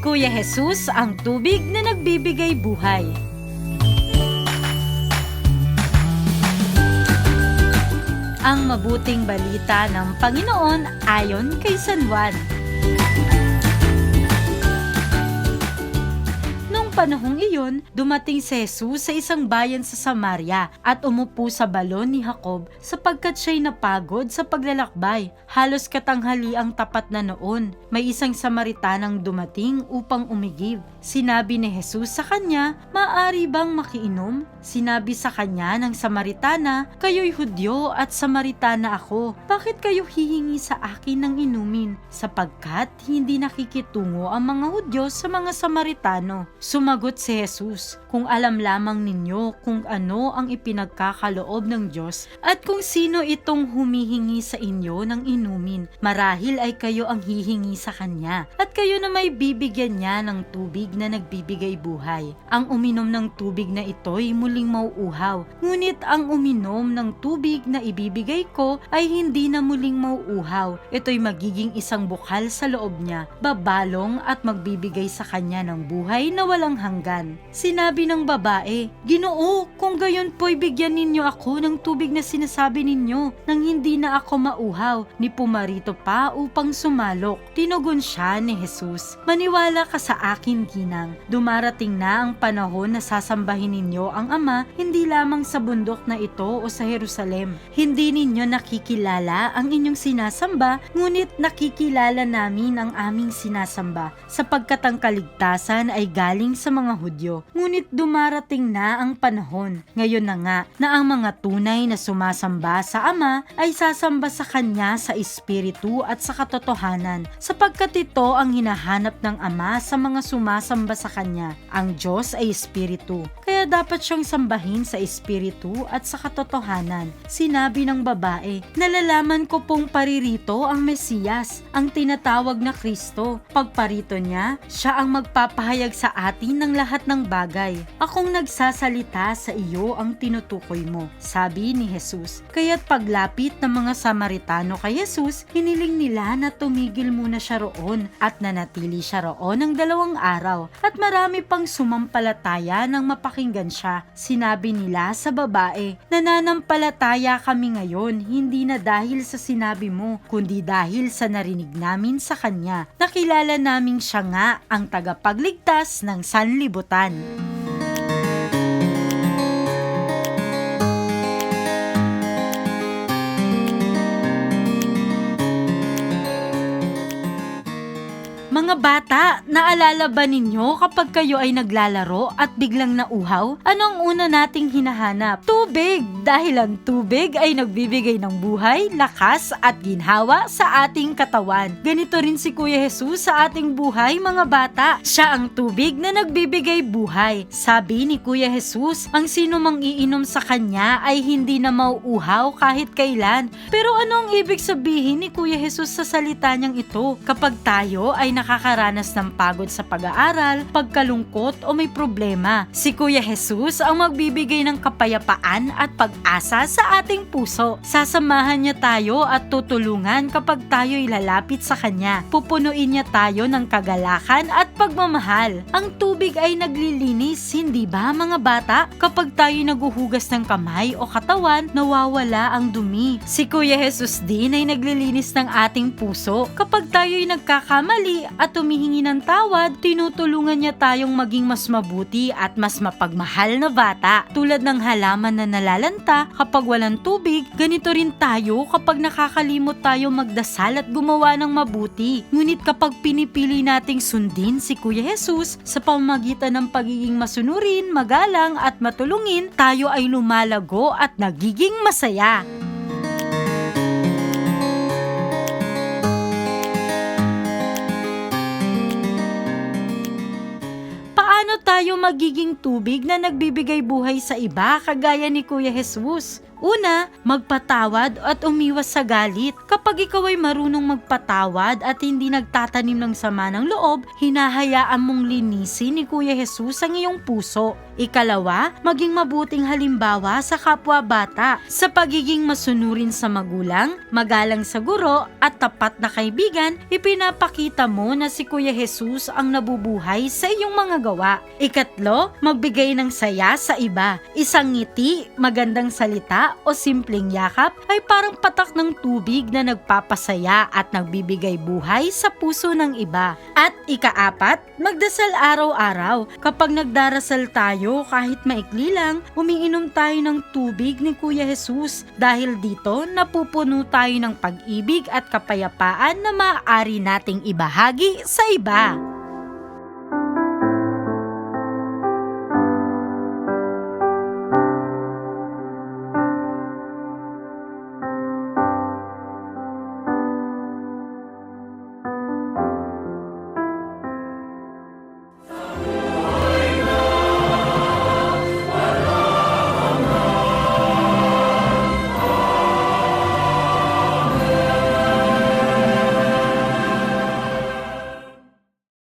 Kuya Jesus ang tubig na nagbibigay buhay. Ang mabuting balita ng Panginoon ayon kay San Juan. Panahong iyon, dumating si Jesus sa isang bayan sa Samaria at umupo sa balon ni Jacob sapagkat siya'y napagod sa paglalakbay. Halos katanghali ang tapat na noon. May isang Samaritanang dumating upang umigib. Sinabi ni Jesus sa kanya, "Maaari bang makiinom?" Sinabi sa kanya ng Samaritana, "Kayo'y Hudyo at Samaritana ako. Bakit kayo hihingi sa akin ng inumin? Sapagkat hindi nakikitungo ang mga Hudyo sa mga Samaritano." Sumagot si Jesus, "Kung alam lamang ninyo kung ano ang ipinagkakaloob ng Diyos at kung sino itong humihingi sa inyo ng inumin, marahil ay kayo ang hihingi sa Kanya at kayo na may bibigyan niya ng tubig na nagbibigay buhay. Ang uminom ng tubig na ito'y muling mauuhaw, ngunit ang uminom ng tubig na ibibigay ko ay hindi na muling mauuhaw. Ito'y magiging isang bukal sa loob niya, babalong at magbibigay sa kanya ng buhay na walang hanggan." Sinabi ng babae, "Ginoo, kung gayon po'y bigyan ninyo ako ng tubig na sinasabi ninyo nang hindi na ako mauhaw, ni pumarito pa upang sumalok." Tinugon siya ni Jesus, "Maniwala ka sa akin, ginang. Dumarating na ang panahon na sasambahin ninyo ang Ama, hindi lamang sa bundok na ito o sa Jerusalem. Hindi ninyo nakikilala ang inyong sinasamba, ngunit nakikilala namin ang aming sinasamba, sapagkat ang kaligtasan ay galing sa mga Hudyo. Ngunit dumarating na ang panahon, ngayon na nga, na ang mga tunay na sumasamba sa Ama ay sasamba sa Kanya sa Espiritu at sa katotohanan, sapagkat ito ang hinahanap ng Ama sa mga sumasamba sa Kanya. Ang Diyos ay Espiritu, kaya dapat siyang sambahin sa Espiritu at sa katotohanan." Sinabi ng babae, "Nalalaman ko pong paririto ang Mesiyas, ang tinatawag na Kristo. Pagparito niya, siya ang magpapahayag sa atin ng lahat ng bagay. Akong nagsasalita sa iyo ang tinutukoy mo," sabi ni Jesus. Kaya't paglapit ng mga Samaritano kay Jesus, hiniling nila na tumigil muna siya roon at nanatili siya roon ng 2 araw at marami pang sumampalataya nang mapakinggan siya. Sinabi nila sa babae, "Nananampalataya kami ngayon, hindi na dahil sa sinabi mo, kundi dahil sa narinig namin sa Kanya. Nakilala naming siya nga ang tagapagligtas ng sanlibutan." Mga bata, naalala ba ninyo kapag kayo ay naglalaro at biglang nauhaw? Ano ang una nating hinahanap? Tubig! Dahil ang tubig ay nagbibigay ng buhay, lakas at ginhawa sa ating katawan. Ganito rin si Kuya Jesus sa ating buhay, mga bata. Siya ang tubig na nagbibigay buhay. Sabi ni Kuya Jesus, ang sino mang iinom sa Kanya ay hindi na mauuhaw kahit kailan. Pero ano ang ibig sabihin ni Kuya Jesus sa salita niyang ito? Kapag tayo ay nakakaranas ng pagod sa pag-aaral, pagkalungkot o may problema, si Kuya Jesus ang magbibigay ng kapayapaan at pag-asa sa ating puso. Sasamahan niya tayo at tutulungan kapag tayo'y lalapit sa Kanya. Pupunuin niya tayo ng kagalakan at pagmamahal. Ang tubig ay naglilinis, hindi ba mga bata? Kapag tayo'y naguhugas ng kamay o katawan, nawawala ang dumi. Si Kuya Jesus din ay naglilinis ng ating puso. Kapag tayo'y nagkakamali at humihingi ng tawad, tinutulungan niya tayong maging mas mabuti at mas mapagmahal na bata. Tulad ng halaman na nalalanta kapag walang tubig, ganito rin tayo kapag nakakalimot tayo magdasal at gumawa ng mabuti. Ngunit kapag pinipili nating sundin si Kuya Jesus sa pamamagitan ng pagiging masunurin, magalang at matulungin, tayo ay lumalago at nagiging masaya. Paano tayo magiging tubig na nagbibigay buhay sa iba kagaya ni Kuya Jesus? Una, magpatawad at umiwas sa galit. Kapag ikaw ay marunong magpatawad at hindi nagtatanim ng sama ng loob, hinahayaan mong linisin ni Kuya Jesus ang iyong puso. Ikalawa, maging mabuting halimbawa sa kapwa-bata sa pagiging masunurin sa magulang, magalang sa guro at tapat na kaibigan. Ipinapakita mo na si Kuya Jesus ang nabubuhay sa iyong mga gawa. Ikatlo, magbigay ng saya sa iba. Isang ngiti, magandang salita o simpleng yakap ay parang patak ng tubig na nagpapasaya at nagbibigay buhay sa puso ng iba. At ikaapat, magdasal araw-araw. Kapag nagdarasal tayo, kahit maikli lang, umiinom tayo ng tubig ni Kuya Jesus. Dahil dito, napupuno tayo ng pag-ibig at kapayapaan na maaari nating ibahagi sa iba.